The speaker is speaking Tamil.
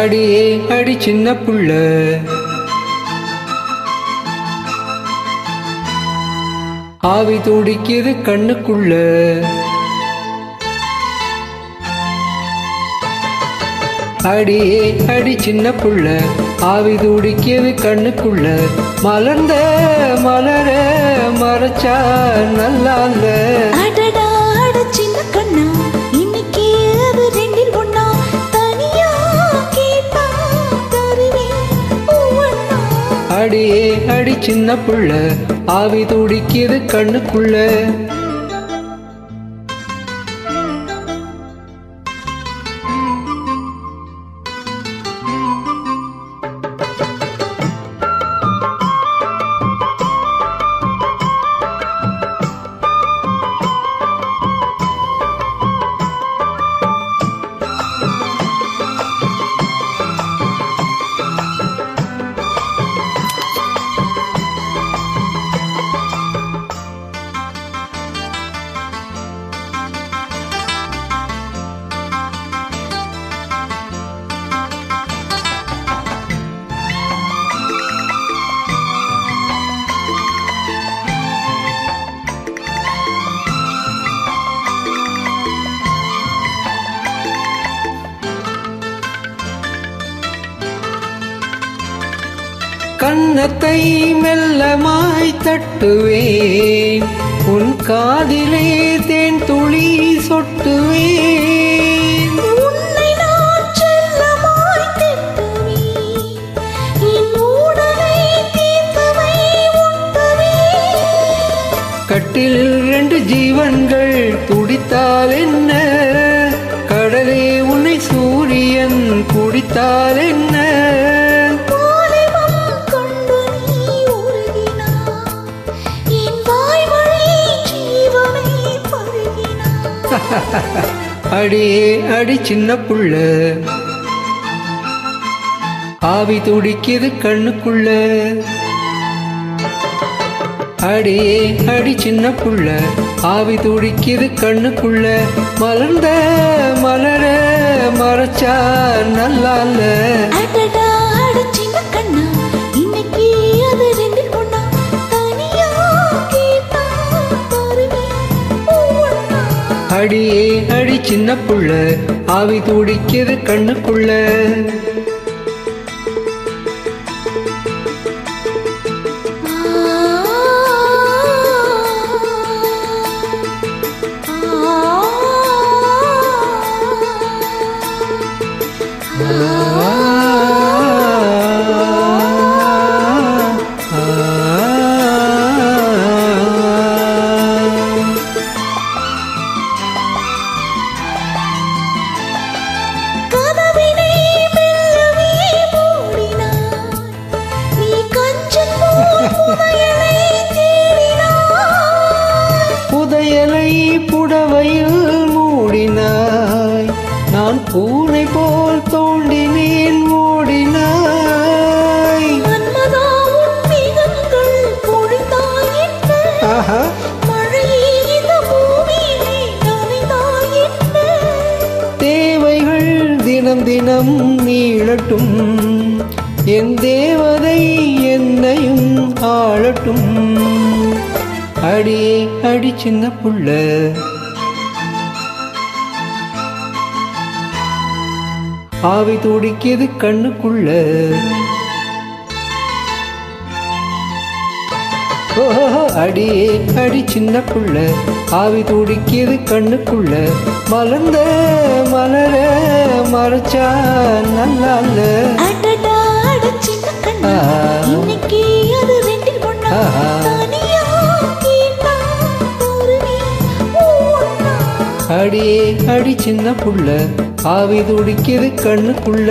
அடியே அடி சின்ன புள்ள, ஆவி துடிக்குது கண்ணுக்குள்ள. அடியே அடி சின்ன புள்ள, ஆவி துடிக்குது கண்ணுக்குள்ள. மலர்ந்த மலர மறைச்சா நல்லா இல்ல. அடியே அடி சின்ன புள்ள, ஆவி துடிக்குது கண்ணுக்குள்ள. கன்னத்தை மெல்லமாய் தட்டுவேன், உன் காதிலே தேன் துளி சொட்டுவேன். உன்னை நான் செல்லமாய் திட்டுவேன், என் உடலை தீர்த்தவை ஊட்டுவேன். கட்டில் 2 ஜீவன்கள் துடித்தால் என்ன, கடலே உன்னை சூரியன் குடித்தால் என்ன. அடியே அடி சின்ன புள்ள, ஆவி துடிக்குது கண்ணுக்குள்ள. அடியே அடி சின்ன புள்ள, ஆவி துடிக்குது கண்ணுக்குள்ள. மலர்ந்த மலர மறைச்சா நல்லா இல்ல. அடியே அடி சின்ன புள்ள, ஆவி துடிக்குது கண்ணுக்குள்ள. புதையலை புடவையில் மூடினாய், நான் பூனை போல் தோண்டினேன் மூடினாய். தேவைகள் தினம் தினம் நீளட்டும், என் தேவதை என்னையும் ஆளட்டும். அடியே அடி சின்ன புள்ள, ஆவி துடிக்குது கண்ணுக்குள்ள. அடியே அடி சின்ன புள்ள, ஆவி துடிக்குது கண்ணுக்குள்ள. மலர்ந்த மலர மறைச்சா நல்லா இல்ல. அடியே அடி சின்ன புள்ள, ஆவி துடிக்குது கண்ணுக்குள்ள.